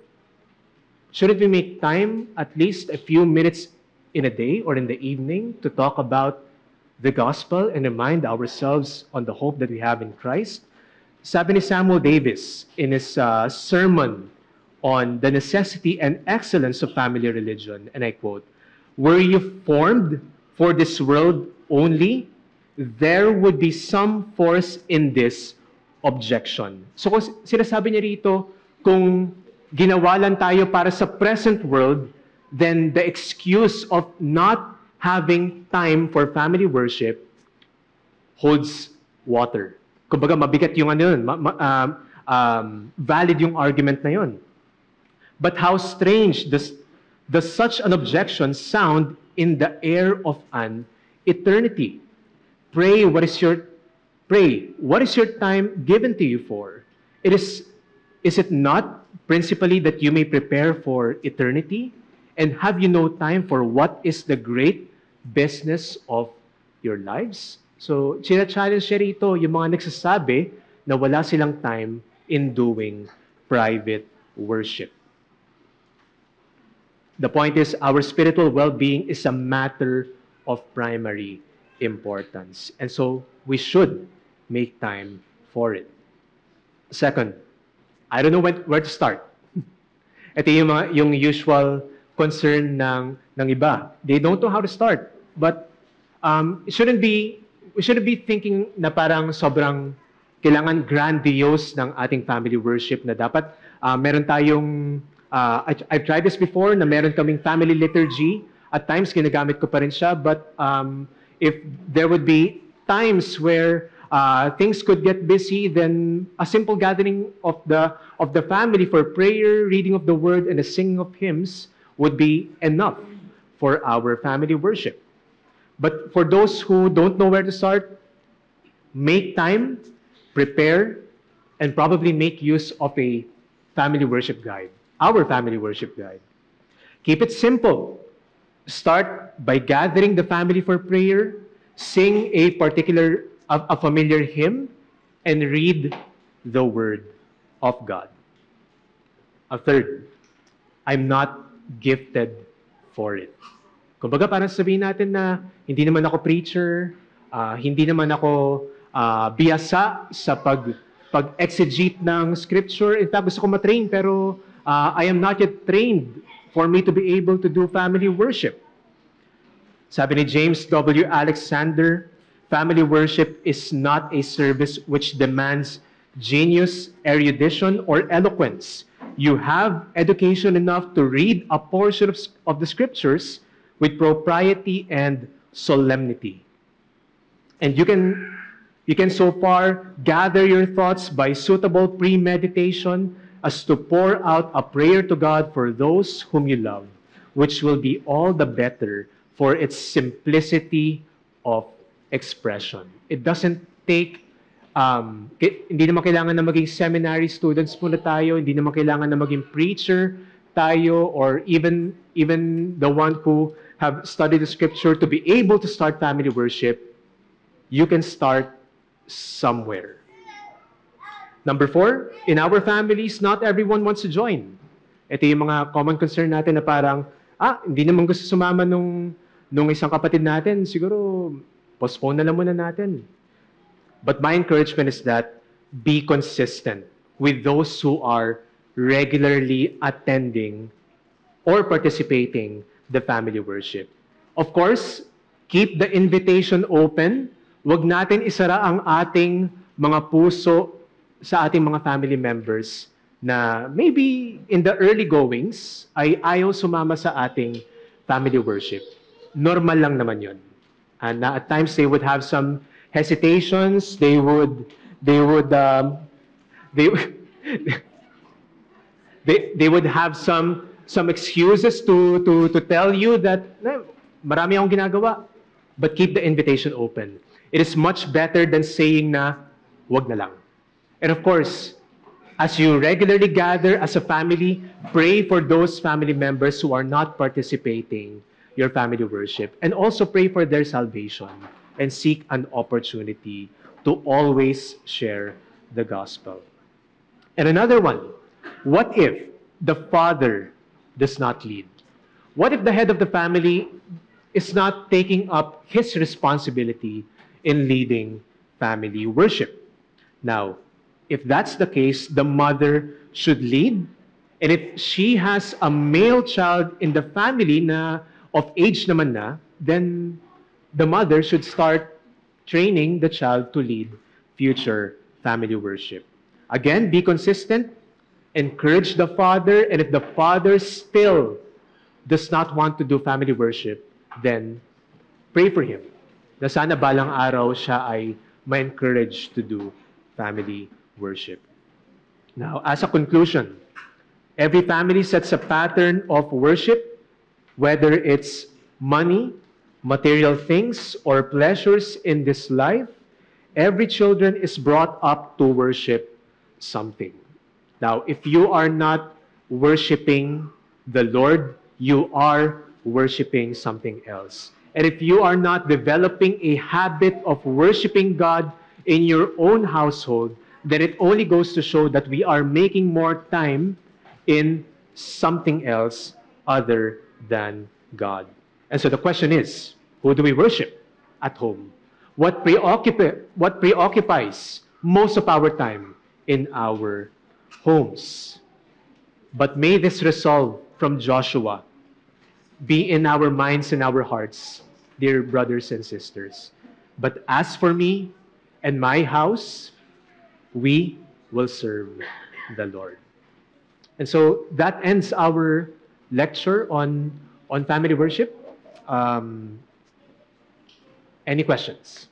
Shouldn't we make time at least a few minutes in a day or in the evening to talk about the gospel and remind ourselves on the hope that we have in Christ? Sabi ni Samuel Davis in his sermon on the necessity and excellence of family religion, and I quote, "Were you formed for this world only, there would be some force in this objection." So kung sinasabi niya rito, kung ginawa lang tayo para sa present world, then the excuse of not having time for family worship holds water. Kumbaga, mabigat yung ano yun, valid yung argument na yun. But how strange does such an objection sound in the air of an eternity? Pray, what is your time given to you for? Is it not principally that you may prepare for eternity? And have you no time for what is the great business of your lives? So, challenge siya rito yung mga nagsasabi na wala silang time in doing private worship. The point is, our spiritual well-being is a matter of primary importance. And so, we should make time for it. Second, I don't know where to start. Ito yung usual concern ng iba. They don't know how to start. But we shouldn't be thinking na parang sobrang kailangan grandiose ng ating family worship na dapat meron tayong I've tried this before na meron kaming family liturgy. At times ginagamit ko pa rin siya, but if there would be times where things could get busy, then a simple gathering of the family for prayer, reading of the word, and the singing of hymns would be enough for our family worship. But for those who don't know where to start, make time, prepare, and probably make use of a family worship guide, our family worship guide. Keep it simple. Start by gathering the family for prayer, sing a familiar hymn, and read the Word of God. A third, I'm not gifted for it. Kumbaga parang sabihin natin na hindi naman ako preacher, hindi naman ako biyasa sa pag-exegete ng scripture. In fact, gusto ko matrain pero I am not yet trained for me to be able to do family worship. Sabi ni James W. Alexander, family worship is not a service which demands genius, erudition, or eloquence. You have education enough to read a portion of the scriptures with propriety and solemnity. And you can so far gather your thoughts by suitable premeditation as to pour out a prayer to God for those whom you love, which will be all the better for its simplicity of expression. It doesn't take, hindi naman kailangan na maging seminary students muna tayo, hindi naman kailangan na maging preacher tayo, or even the one who have studied the scripture to be able to start family worship. You can start somewhere. Number 4, in our families, not everyone wants to join. Ito yung mga common concern natin na parang, hindi naman gusto sumama nung isang kapatid natin, siguro postpone na lang muna natin. But my encouragement is that be consistent with those who are regularly attending or participating the family worship. Of course, keep the invitation open. Huwag natin isara ang ating mga puso sa ating mga family members na maybe in the early goings ay ayaw sumama sa ating family worship. Normal lang naman yun. And at times they would have some hesitations. They would have some excuses to tell you that marami akong ginagawa. But keep the invitation open. It is much better than saying na wag na lang. And of course, as you regularly gather as a family, pray for those family members who are not participating your family worship, and also pray for their salvation and seek an opportunity to always share the gospel. And another one, what if the father does not lead? What if the head of the family is not taking up his responsibility in leading family worship? Now, if that's the case, the mother should lead. And if she has a male child in the family na of age naman na, then the mother should start training the child to lead future family worship. Again, be consistent, encourage the father, and if the father still does not want to do family worship, then pray for him na sana balang araw siya ay ma-encourage to do family worship. Now, as a conclusion, every family sets a pattern of worship, whether it's money, material things, or pleasures in this life. Every children is brought up to worship something. Now, if you are not worshiping the Lord, you are worshiping something else. And if you are not developing a habit of worshiping God in your own household, then it only goes to show that we are making more time in something else other than God. And so the question is, who do we worship at home? What preoccupies most of our time in our homes? But may this resolve from Joshua be in our minds and our hearts, dear brothers and sisters. But as for me and my house, we will serve the Lord. And so that ends our lecture on family worship. Any questions?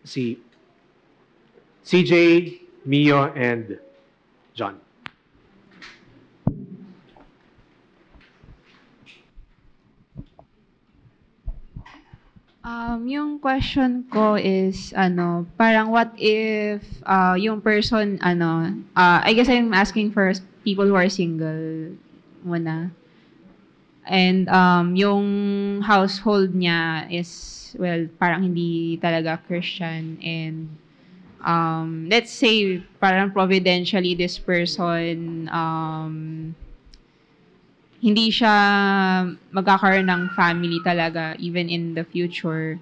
See, CJ, Mio, and John. Yung question ko is, parang what if yung person, I guess I'm asking for people who are single muna. And yung household niya is, well, parang hindi talaga Christian. And let's say, parang providentially, this person, hindi siya magkakaroon ng family talaga even in the future.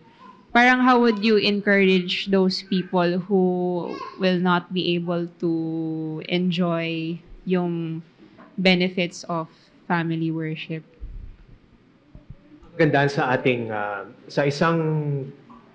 Parang how would you encourage those people who will not be able to enjoy yung benefits of family worship? Gandaan sa ating sa isang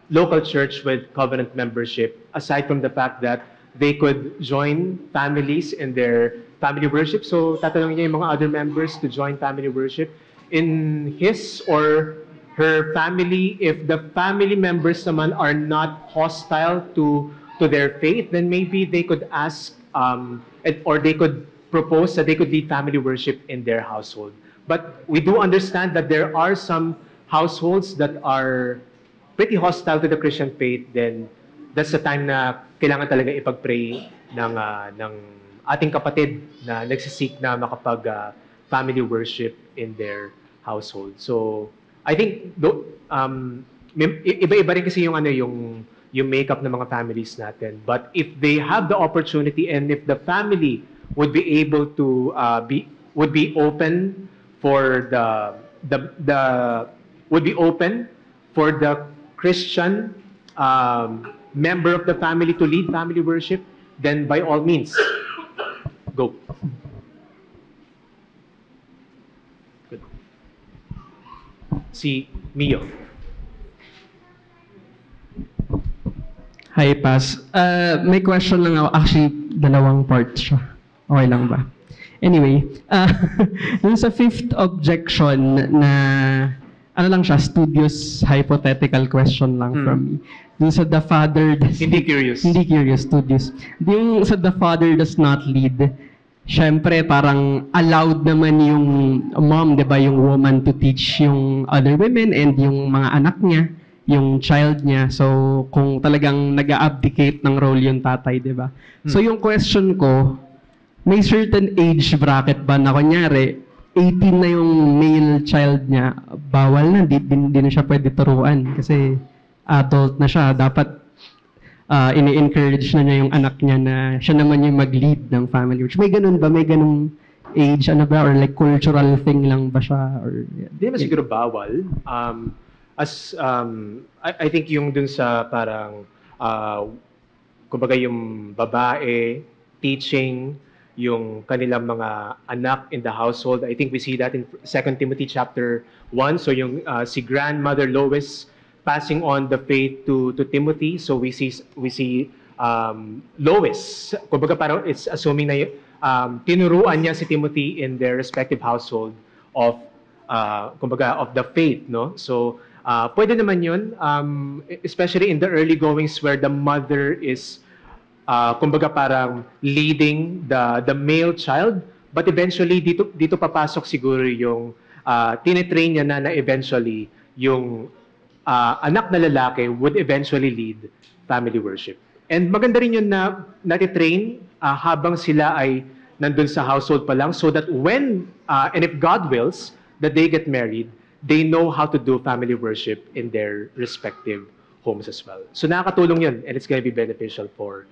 local church with covenant membership, aside from the fact that they could join families in their family worship. So tatanungin niya yung mga other members to join family worship in his or her family. If the family members naman are not hostile to their faith, then maybe they could ask or they could propose that they could lead family worship in their household. But we do understand that there are some households that are pretty hostile to the Christian faith. Then that's the time na kailangan talaga ipag-pray ng ating kapatid na nagsisik na makapag family worship in their household. So I think iba-iba rin kasi yung makeup ng mga families natin. But if they have the opportunity and if the family would be able to would be open for the would be open for the Christian member of the family to lead family worship, then by all means, go. Good. Si Mio. Hi, Pas. May question lang ako. Actually, dalawang part siya. Okay lang ba? Anyway, dun sa fifth objection na, ano lang siya, studious hypothetical question lang from me. Dun sa the father... Hindi curious. Hindi curious, studious. Yung sa the father does not lead, syempre parang allowed naman yung mom, di ba, yung woman to teach yung other women and yung mga anak niya, yung child niya. So, kung talagang nag-abdicate ng role yung tatay, di ba? So, yung question ko, may certain age bracket ba na kunyari, 18 na yung male child niya, bawal na, di na siya pwede turuan kasi adult na siya. Dapat ini-encourage na niya yung anak niya na siya naman yung mag-lead ng family. May ganun ba? May ganung age, ano ba? Or like cultural thing lang ba siya? Or, Hindi naman siguro bawal. I think yung dun sa parang, kumbaga yung babae teaching yung kanilang mga anak in the household. I think we see that in 2 Timothy chapter 1. So yung si grandmother Lois passing on the faith to Timothy. So we see Lois. Kumbaga parang it's assuming na tinuruan niya si Timothy in their respective household of kumbaga of the faith, no? So pwede naman yun, especially in the early goings where the mother is kumbaga parang leading the male child, but eventually dito papasok siguro yung tinetrain niya na eventually yung anak na lalaki would eventually lead family worship. And maganda rin yun na natitrain habang sila ay nandun sa household pa lang, so that when and if God wills that they get married, they know how to do family worship in their respective homes as well. So nakakatulong yun, and it's going to be beneficial for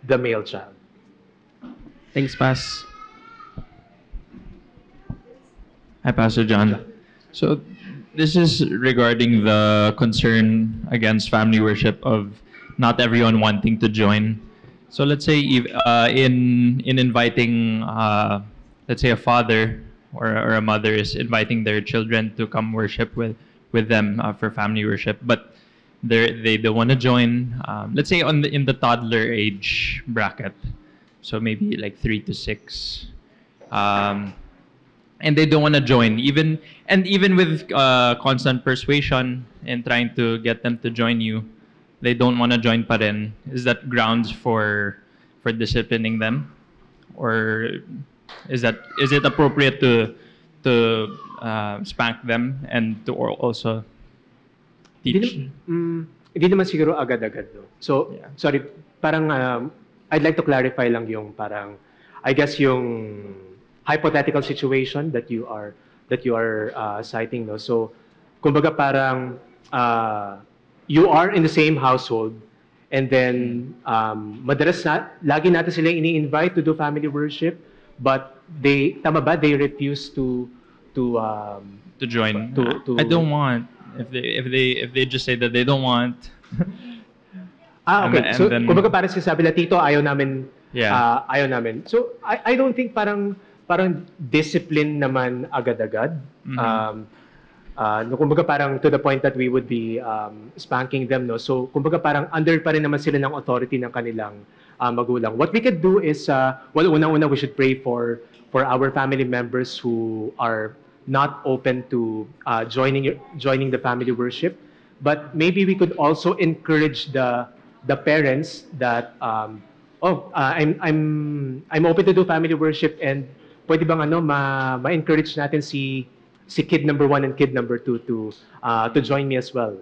the male child. thanks, Pas. Hi, Pastor John. So this is regarding the concern against family worship of not everyone wanting to join. So let's say in inviting, let's say a father or a mother is inviting their children to come worship with them for family worship, but they don't want to join. Let's say in the toddler age bracket, so maybe like 3 to 6. And they don't want to join, even with constant persuasion and trying to get them to join you, they don't want to join pa rin. Is that grounds for disciplining them, or is it appropriate to spank them and to also teach? Hindi naman siguro agad-agad, no? So, Yeah. sorry, parang I'd like to clarify lang yung parang, I guess yung hypothetical situation that you are citing, no? So, kumbaga parang you are in the same household, and then lagi natin silang ini-invite to do family worship, but tama ba, they refuse to join. to- I don't want. If they just say that they don't want. Okay. And So, then- kumbaga parang sinasabi na, Tito, ayaw namin. Yeah. Ayaw namin. So, I don't think parang discipline naman agad-agad. Mhm. No, kumbaga parang to the point that we would be spanking them, no? So, kumbaga parang under pa rin naman sila ng authority ng kanilang magulang. What we could do is, well, unang-una, we should pray for our family members who are not open to joining the family worship. But maybe we could also encourage the parents that I'm open to do family worship, and pwede bang ma-encourage natin si kid number 1 and kid number 2 to join me as well.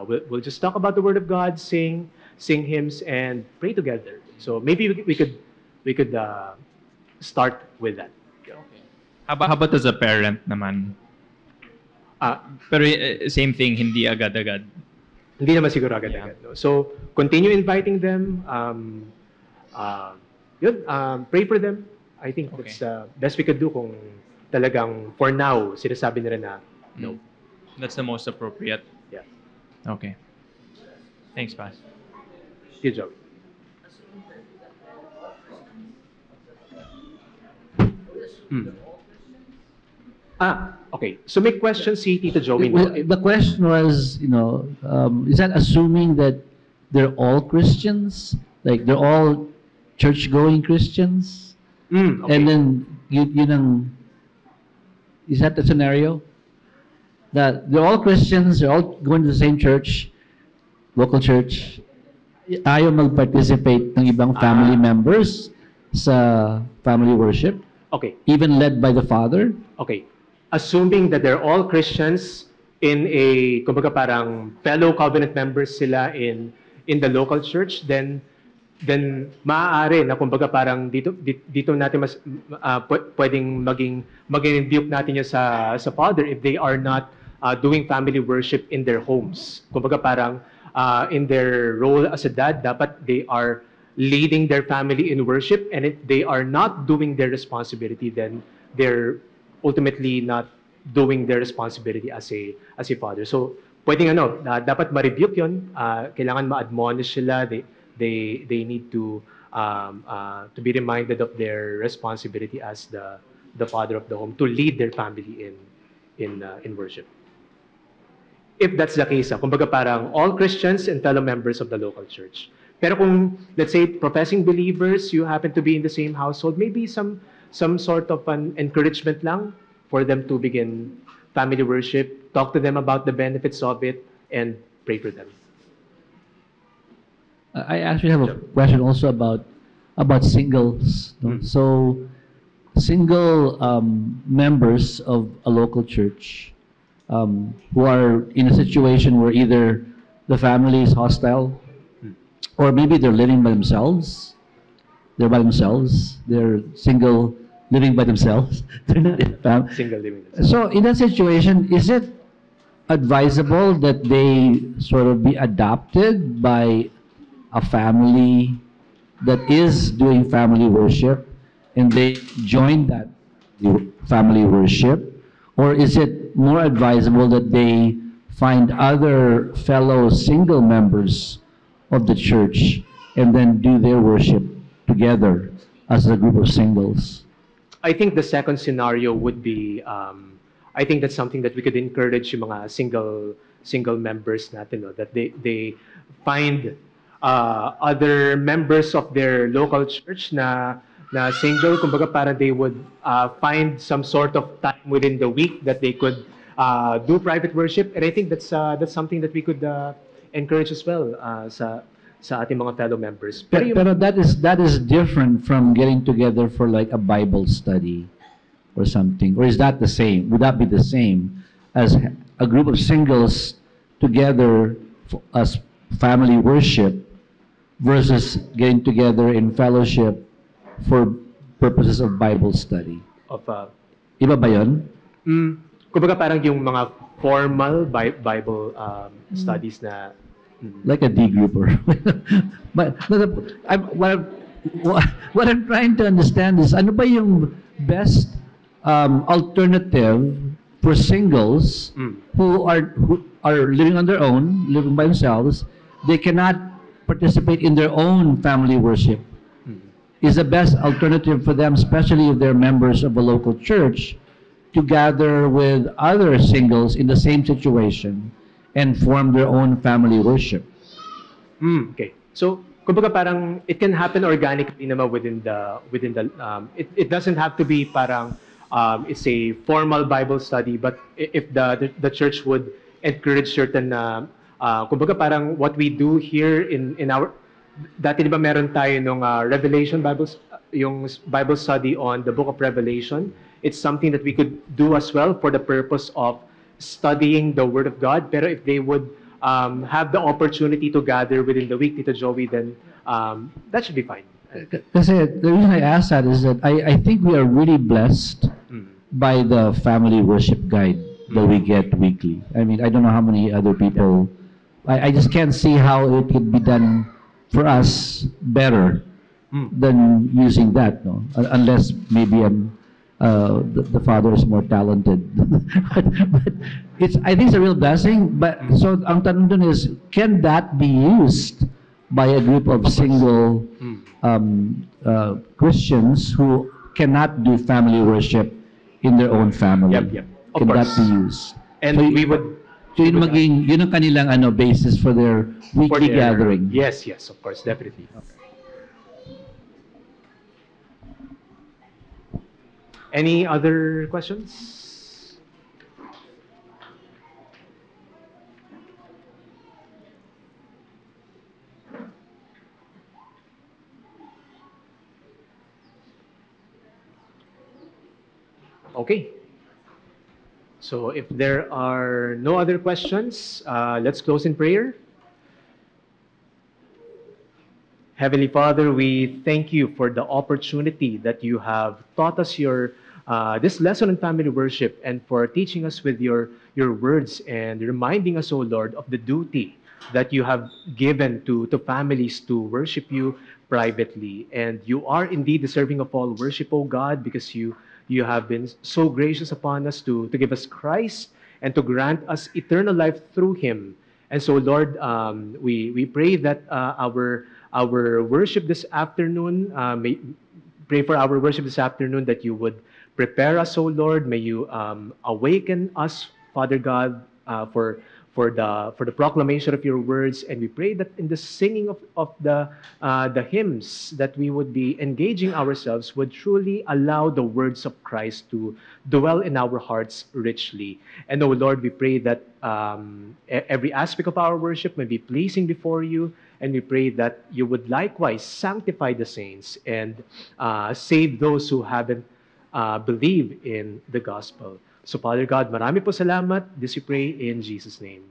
We'll just talk about the word of God, sing hymns, and pray together. So maybe we could start with that. How about as a parent naman? Pero same thing, hindi agad-agad. Hindi naman siguro agad-agad. No? So, continue inviting them. Pray for them. I think Okay. that's the best we could do kung talagang, for now, sinasabi nila na no. That's the most appropriate. Yeah. Okay. Thanks, Pas. Good job. Okay. So may question si Tito Joey. Well, the question was, is that assuming that they're all Christians? Like they're all church-going Christians? Okay. And then, is that the scenario? That they're all Christians, they're all going to the same church, local church, ayaw mag-participate ng ibang family members sa family worship, Okay. even led by the father? Okay. Assuming that they're all Christians in kumbaga parang fellow covenant members sila in the local church, then maaari na kumbaga parang dito natin mas pwedeng maging rebuke natin yun sa father if they are not doing family worship in their homes. Kumbaga parang in their role as a dad, dapat they are leading their family in worship, and if they are not doing their responsibility, then they're ultimately not doing their responsibility as a father. So, pwedeng dapat ma-rebuke yun, kailangan ma-admonish sila, they need to be reminded of their responsibility as the father of the home to lead their family in worship. If that's the case, kumbaga parang all Christians and fellow members of the local church. Pero kung, let's say, professing believers, you happen to be in the same household, maybe some sort of an encouragement lang for them to begin family worship, talk to them about the benefits of it, and pray for them. I actually have a question also about singles. No? So, single members of a local church who are in a situation where either the family is hostile, or maybe they're living by themselves. They're single, living by themselves. They're not in a family. Single living. So, in that situation, is it advisable that they sort of be adopted by a family that is doing family worship and they join that family worship? Or is it more advisable that they find other fellow single members of the church and then do their worship together as a group of singles? I think the second scenario would be, I think that's something that we could encourage yung mga single members natin, no? That they find other members of their local church na single, kumbaga para they would find some sort of time within the week that they could do private worship, and I think that's something that we could encourage as well sa ating mga fellow members. Pero that is different from getting together for like a Bible study or something. Or is that the same? Would that be the same as a group of singles together as family worship versus getting together in fellowship for purposes of Bible study? Of, Iba ba yun? kumbaga parang yung mga formal Bible studies na Like a D group or but what I'm trying to understand is ano ba yung best alternative for singles who are living on their own, living by themselves, they cannot participate in their own family worship. Is the best alternative for them, especially if they're members of a local church, to gather with other singles in the same situation and form their own family worship. Okay. So, kumbaga parang it can happen organically naman within the it doesn't have to be parang it's a formal Bible study, but if the church would encourage certain kumbaga parang what we do here in our dati di ba meron tayo nung Revelation yung Bible study on the book of Revelation. It's something that we could do as well for the purpose of studying the Word of God. Pero if they would have the opportunity to gather within the week, Tito Joey, then that should be fine. Kasi the reason I ask that is that I think we are really blessed by the family worship guide that we get weekly. I mean, I don't know how many other people. I just can't see how it could be done for us better than using that, no? Unless maybe the father is more talented. but I think it's a real blessing. But so ang tanong dun is, can that be used by a group of single Christians who cannot do family worship in their own family? Yep. Of Can that course. be used? And So, we would So yun ang kanilang basis for their for weekly their- gathering. Yes, of course, definitely. Any other questions? Okay. So if there are no other questions, let's close in prayer. Heavenly Father, we thank you for the opportunity that you have taught us this lesson on family worship and for teaching us with your words and reminding us, O Lord, of the duty that you have given to families to worship you privately. And you are indeed deserving of all worship, O God, because you have been so gracious upon us to give us Christ and to grant us eternal life through him. And so, Lord, we pray that our worship this afternoon, pray for our worship this afternoon that you would prepare us, O Lord. May you awaken us, Father God, for the proclamation of your words. And we pray that in the singing of the hymns that we would be engaging ourselves would truly allow the words of Christ to dwell in our hearts richly. And, O Lord, we pray that every aspect of our worship may be pleasing before you. And we pray that you would likewise sanctify the saints and save those who haven't believed in the gospel. So, Father God, marami po salamat. This we pray in Jesus' name.